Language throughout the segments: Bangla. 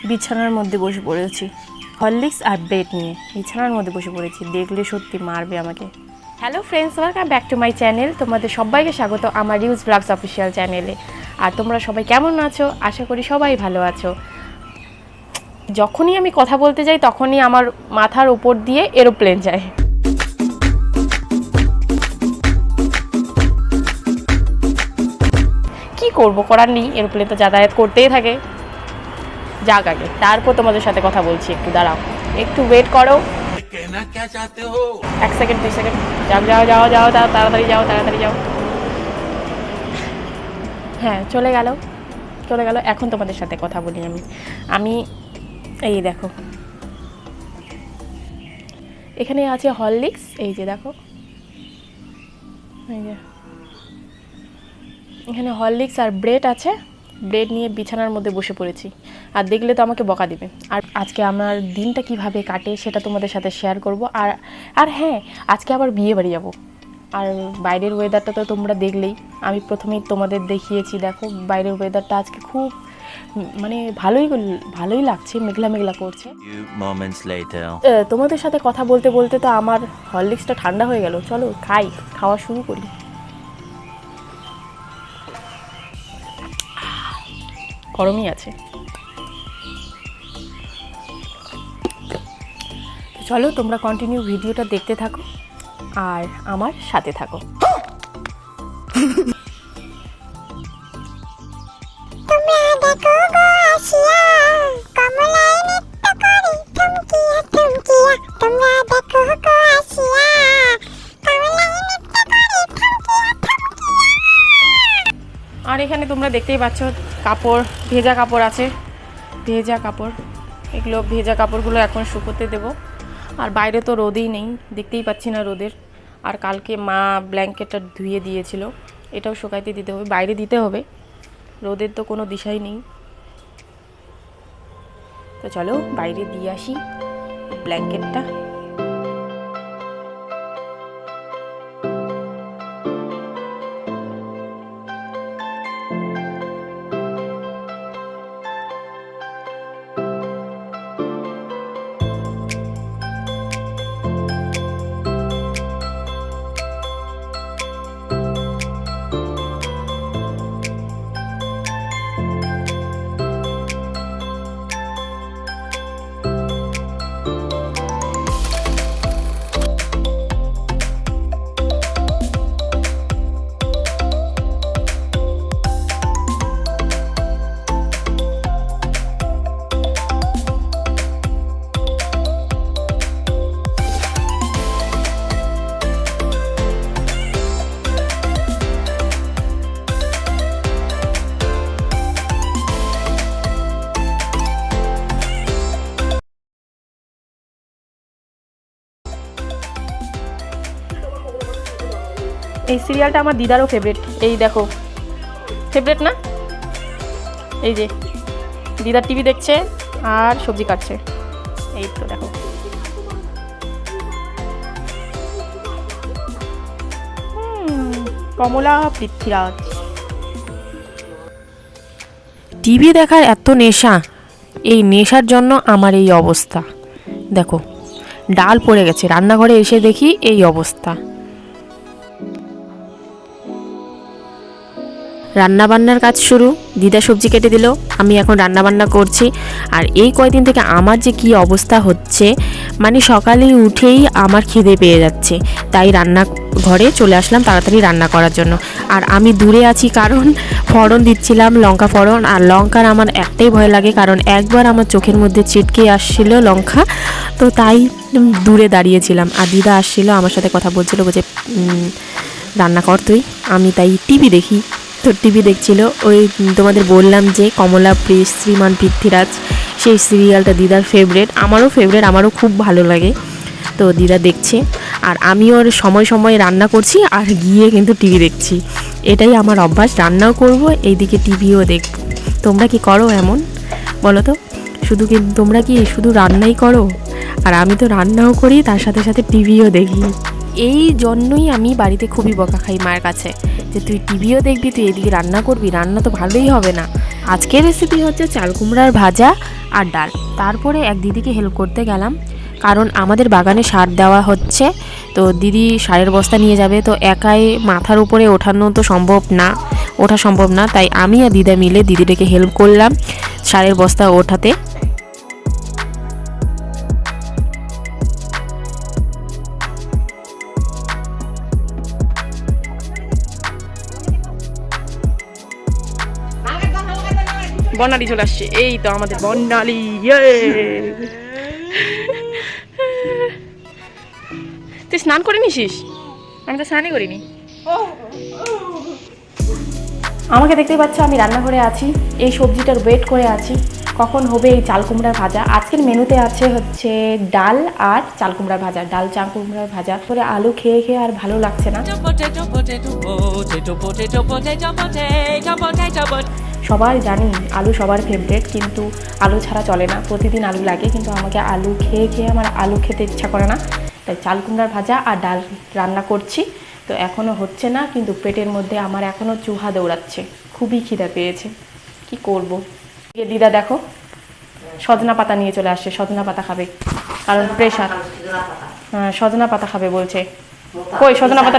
বিছানার মধ্যে বসে পড়েছি, হরলিক্স আর ব্রেড নিয়ে বিছানার মধ্যে বসে পড়েছি। দেখলে সত্যি মারবে আমাকে। Hello friends, welcome back to my channel. তোমাদের সবাইকে স্বাগত আমার রিউজ ব্লগস অফিসিয়াল চ্যানেলে। আর তোমরা সবাই কেমন আছো? আশা করি সবাই ভালো আছো। যখনই আমি কথা বলতে যাই তখনই আমার মাথার উপর দিয়ে এরোপ্লেন যায়। কি করবো, করার নেই, এরোপ্লেন তো যাতায়াত করতেই থাকে। যাক আগে, তারপর তোমাদের সাথে কথা বলছি। একটু দাঁড়াও, একটু ওয়েট করো। এক সেকেন্ড, 2 সেকেন্ড। যাও যাও যাও যাও, তাড়াতাড়ি যাও, তাড়াতাড়ি যাও। হ্যাঁ, চলে গেল। এখন তোমাদের সাথে কথা বলি আমি এই দেখো, এখানে আছে হরলিক্স। এই যে দেখো, এই যে এখানে হরলিক্স আর ব্রেড আছে। ব্রেড নিয়ে বিছানার মধ্যে বসে পড়েছি। আর দেখলে তো আমাকে বকা দিবে। আর আজকে আমার দিনটা কিভাবে কাটে সেটা তোমাদের সাথে শেয়ার করব। আর হ্যাঁ, আজকে আবার বিয়ে বাড়ি যাবো। আর বাইরের ওয়েদারটা তো তোমরা দেখলেই, আমি প্রথমেই তোমাদের দেখিয়েছি। দেখো বাইরের ওয়েদারটা আজকে খুব মানে ভালোই লাগছে, মেঘলা মেঘলা করছে। তোমাদের সাথে কথা বলতে বলতে তো আমার হরলিক্সটা ঠান্ডা হয়ে গেল। চলো খাওয়া শুরু করি। গরমই আছে। চলো তোমরা কন্টিনিউ ভিডিওটা দেখতে থাকো আর আমার সাথে থাকো। আর এখানে তোমরা দেখতেই পাচ্ছ কাপড়, ভেজা কাপড় আছে। এগুলো ভেজা কাপড়গুলো এখন শুকোতে দেব। আর বাইরে তো রোদেই নেই, দেখতেই পাচ্ছি না রোদের। আর কালকে মা ব্ল্যাঙ্কেটটা ধুয়ে দিয়েছিল, এটাও শুকাইতে দিতে হবে, বাইরে দিতে হবে। রোদের তো কোনো দিশাই নেই। তো চলো বাইরে দিয়ে আসি ব্ল্যাঙ্কেটটা। এই সিরিয়ালটা আমার দিদারও ফেভারিট। এই দেখো, ফেভারিট না? এই যে দিদার টিভি দেখছে আর সবজি কাটছে। এই তো দেখো, কমলা পৃথ্বীরাজ। টিভি দেখার এত নেশা, এই নেশার জন্য আমার এই অবস্থা। দেখো ডাল পড়ে গেছে, রান্নাঘরে এসে দেখি এই অবস্থা। রান্নাবান্নার কাজ শুরু। দিদা সবজি কেটে দিল, আমি এখন রান্নাবান্না করছি। আর এই কয়দিন থেকে আমার যে কি অবস্থা হচ্ছে, মানে সকালে উঠেই আমার খিদে পেয়ে যাচ্ছে। তাই রান্নাঘরে চলে আসলাম তাড়াতাড়ি রান্না করার জন্য। আর আমি দূরে আছি কারণ ফড়ন দিচ্ছিলাম, লঙ্কা ফড়ন। আর লঙ্কার আমার একটাই ভয় লাগে, কারণ একবার আমার চোখের মধ্যে ছিটকে আসছিল লঙ্কা, তো তাই দূরে দাঁড়িয়েছিলাম। আর দিদা আসছিল, আমার সাথে কথা বলছিল, বলছে রান্না কর তুই। আমি তাই টিভি দেখি। তো টিভি দেখছিল ওই তোমাদের বললাম যে কমলা শ্রীমান পৃথ্বীরাজ, সেই সিরিয়ালটা দিদার ফেভারিট, আমারও খুব ভালো লাগে। তো দিদা দেখছে আর আমি ওর সময় সময় রান্না করছি আর গিয়ে কিন্তু টিভি দেখছি। এটাই আমার অভ্যাস, রান্নাও করব এইদিকে টিভিও দেখব। তোমরা কি করো এমন বলো তো? তোমরা কি শুধু রান্নাই করো? আর আমি তো রান্নাও করি, তার সাথে সাথে টিভিও দেখি। এই জন্যই আমি বাড়িতে খুবই বকা খাই মায়ের কাছে, যে তুই টিভিও দেখবি, তুই এদিকে রান্না করবি, রান্না তো ভালোই হবে না। আজকের রেসিপি হচ্ছে চাল কুমড়ার ভাজা আর ডাল। তারপরে এক দিদিকে হেল্প করতে গেলাম, কারণ আমাদের বাগানে সার দেওয়া হচ্ছে, তো দিদি সারের বস্তা নিয়ে যাবে, তো একাই মাথার উপরে ওঠা সম্ভব না, তাই আমি আর দিদা মিলে দিদিটাকে হেল্প করলাম সারের বস্তা ওঠাতে। বর্ণালী চলে আসছে, এই তো আমাদের বর্ণালী। তুই স্নান করে নিছিস? আমি তো স্নানই করিনি। আমাকে দেখতেই পাচ্ছ, আমি রান্নাঘরে আছি, এই সবজিটার ওয়েট করে আছি কখন হবে এই চাল কুমড়ার ভাজা। আজকের মেনুতে আছে হচ্ছে ডাল আর চাল কুমড়ার ভাজা, ডাল চাল কুমড়ার ভাজা করে আলু খেয়ে খেয়ে আর ভালো লাগছে না। সবাই জানি আলু সবার ফেভারিট, কিন্তু আলু ছাড়া চলে না, প্রতিদিন আলু লাগে, কিন্তু আমাকে আলু খেয়ে খেয়ে আমার আলু খেতে ইচ্ছা করে না, তাই চাল কুমড়ার ভাজা আর ডাল রান্না করছি। তো এখনও হচ্ছে না, কিন্তু পেটের মধ্যে আমার এখনও চুহা দৌড়াচ্ছে, খুবই খিদা পেয়েছে, কি করব। দিদা দেখো সজনা পাতা নিয়ে চলে আসছে, সজনা পাতা খাবে, কারণ প্রেশার। হ্যাঁ, সজনা পাতা খাবে বলছে। কই সজনা পাতা?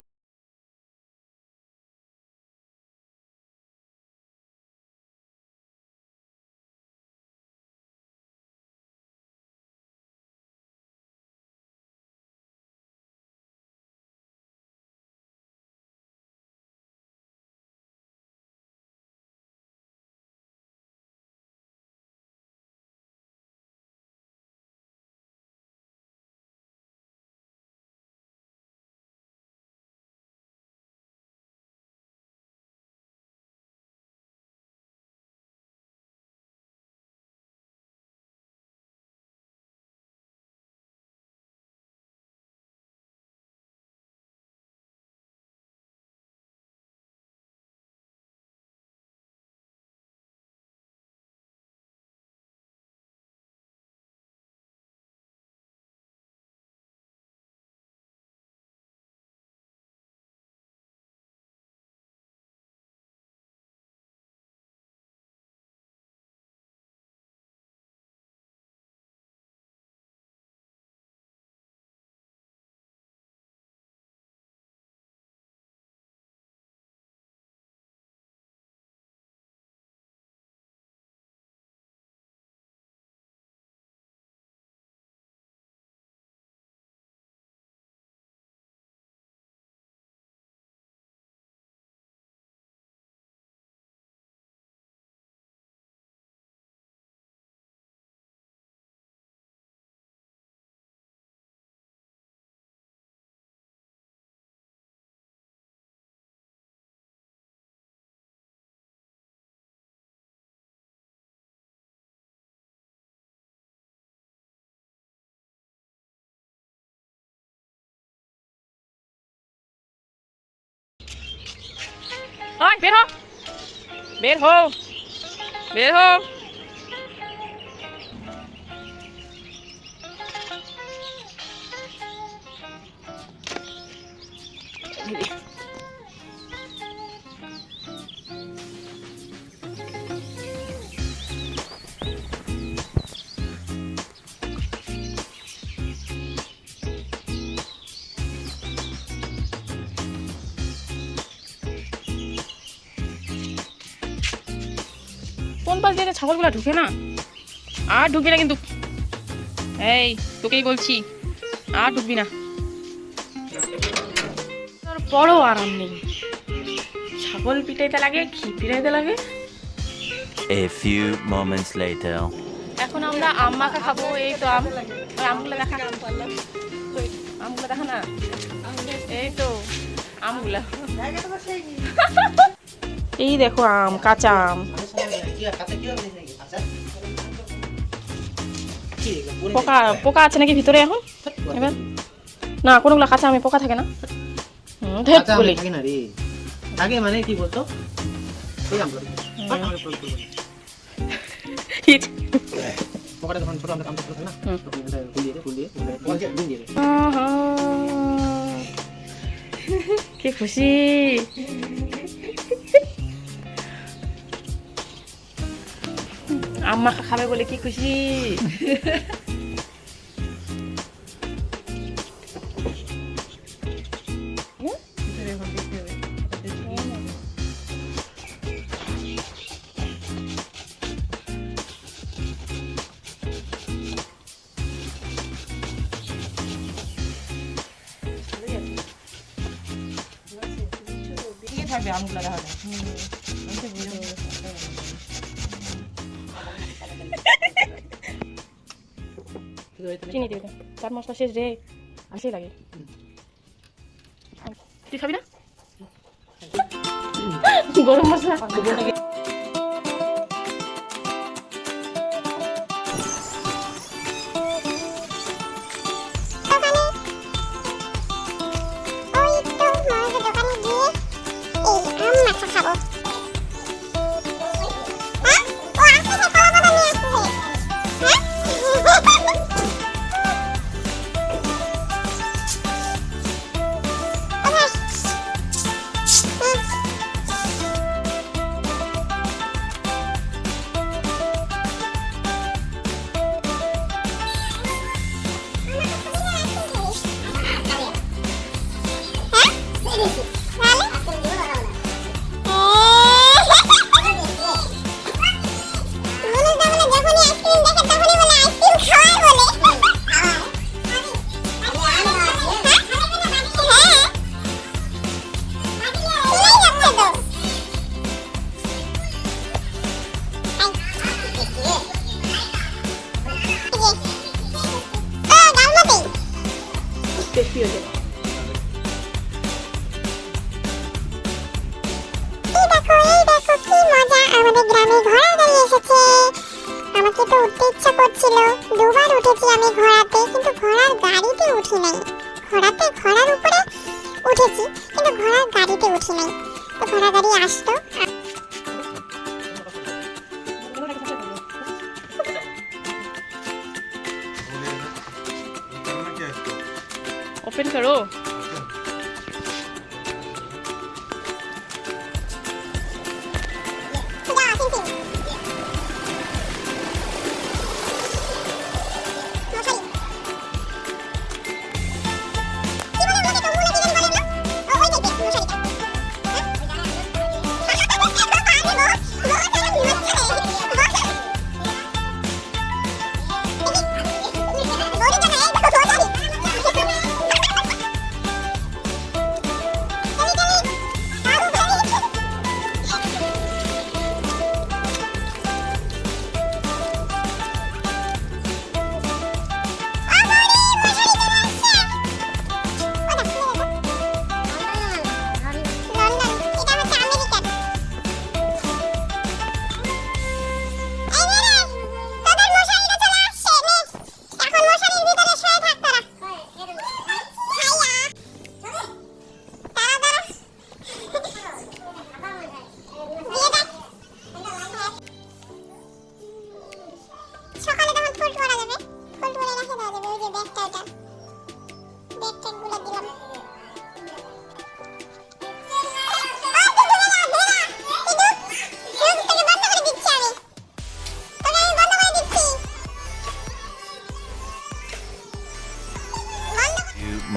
ওই বের হো, বের হো, বের হো। কোন পাশ দিয়ে ছাগলগুলা ঢুকে না, আর ঢুকবি না কিন্তু, এই তোকেই বলছি, আর ঢুকবি না। তোর বড় আরাম নেই, ছাগল পিটাইতে লাগে, ঘি পিটাইতে লাগে। A few moments later. এখন আমরা আম মাখা খাবো, এই তো আম, ওই আমগুলো দেখা, ওই আমগুলো দেখা না, এই তো আমগুলা। এই দেখো আম, কাঁচা আম, পোকা পোকা আছে নাকি ভিতরে এখন? এবার না, কোনগুলো কাঁচা আমে পোকা থাকে না। মানে কি বলতো, কি খুশি। আম্মা খাবে বলে কি খুশি। থাকবে আমগুলো দেখা যায়। চিনি দিয়ে দাও, চাট মশলা শেষ রে, আসেই লাগে। তুই খাবি না গরম মশলা? টেস্টি হয়েছে। আমাদের গ্রামে ঘোড়া গাড়ি এসেছে। আমাকে তো উঠতে ইচ্ছা করছিল, দুবার উঠেছি আমি ঘোড়াতে, কিন্তু ঘোড়ার গাড়িতে উঠি নাই। ঘোড়ার উপরে উঠেছি, কিন্তু ঘোড়ার গাড়িতে উঠি নাই। তো ঘোড়া গাড়ি আসতো। ओपन करो।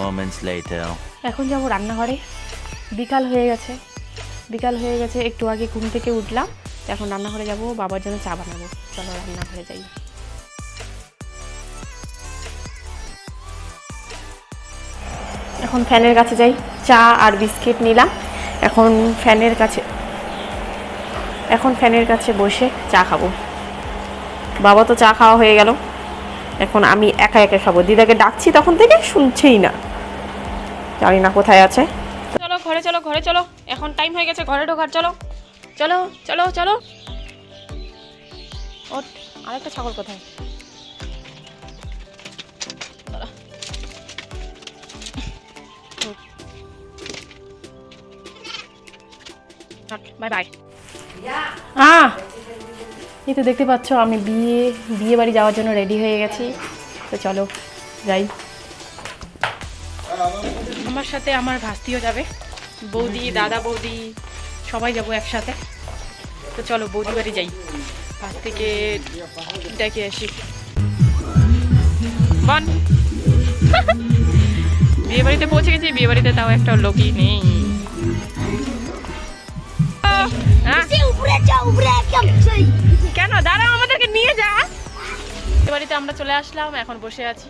Moments later. এখন যাবো রান্নাঘরে। বিকাল হয়ে গেছে, একটু আগে ঘুম থেকে উঠলাম। এখন রান্নাঘরে যাব, বাবার জন্য চা বানাবো। চলো রান্নাঘরে যাই। এখন ফ্যানের কাছে যাই, চা আর বিস্কিট নিলাম। এখন ফ্যানের কাছে বসে চা খাবো। বাবা তো চা খাওয়া হয়ে গেল, এখন আমি একা একা খাবো। দিদাকে ডাকছি তখন থেকে শুনছেই না, জানি না কোথায় আছে। চলো ঘরে চলো, এখন টাইম হয়ে গেছে ঘরে ঢোকার। চলো চলো চলো চলো। ওঠ, আরেকটা ছাগল কোথায়? Bye bye. হ্যাঁ, এই তো দেখতে পাচ্ছ আমি বিয়ে বাড়ি যাওয়ার জন্য রেডি হয়ে গেছি। তো চলো যাই। আমার সাথে আমার ভাস্তিও যাবে, বৌদি, দাদা বৌদি সবাই যাবো একসাথে। তো চলো বৌদি বাড়ি যাই। পাশ থেকে ডেকে আসি বন বিয়ে বাড়িতে পৌঁছে গেছি, বিয়ে বাড়িতে তাও একটা লোকই নেই। হ্যাঁ? কেন দাঁড়াও, আমাদেরকে নিয়ে যা। বিয়ে বাড়িতে আমরা চলে আসলাম, এখন বসে আছি,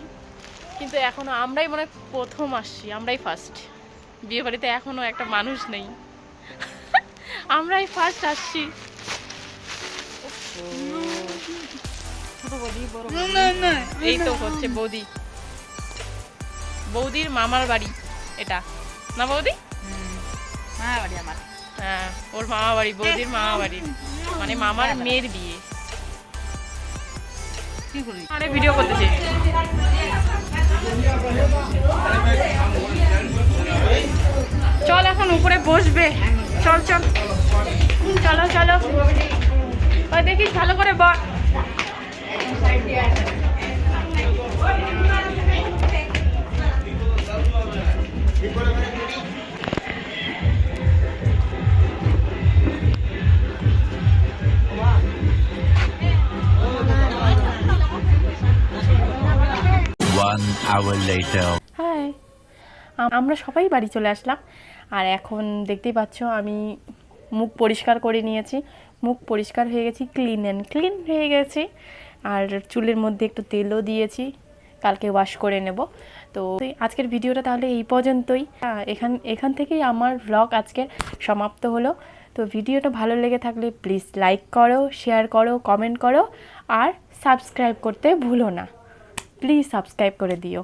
কিন্তু এখনো আমরাই মনে হয় প্রথম আসছি, আমরাই ফার্স্ট। বিয়ে বাড়িতে এখনো একটা মানুষ নেই, আমরাই ফার্স্ট আসছি। এই তো হচ্ছে বৌদি, বৌদির মামার বাড়ি এটা না বৌদি? মামা বাড়ি আমার। হ্যাঁ, ওর মামা বাড়ি, বৌদির মামা বাড়ি, মানে মামার মেয়ের বিয়ে। আরে ভিডিও করতেছি। চল এখন উপরে বসবে, চল চল চলো চলো, ওই দেখিস ভালো করে বল। One hour later. হাই, আমরা সবাই বাড়ি চলে আসলাম, আর এখন দেখতেই পাচ্ছ আমি মুখ পরিষ্কার করে নিয়েছি, মুখ পরিষ্কার হয়ে গেছি, ক্লিন অ্যান্ড ক্লিন হয়ে গেছি, আর চুলের মধ্যে একটু তেলও দিয়েছি, কালকে ওয়াশ করে নেব। তো আজকের ভিডিওটা তাহলে এই পর্যন্তই। এখান থেকেই আমার ব্লগ আজকে সমাপ্ত হলো। তো ভিডিওটা ভালো লেগে থাকলে প্লিজ লাইক করো, শেয়ার করো, কমেন্ট করো, আর সাবস্ক্রাইব করতে ভুলো না, প্লিজ সাবস্ক্রাইব করে দিও।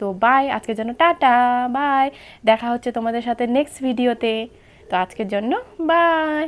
তো বাই, আজকের জন্য টাটা, বাই, দেখা হচ্ছে তোমাদের সাথে নেক্সট ভিডিওতে। তো আজকের জন্য বাই।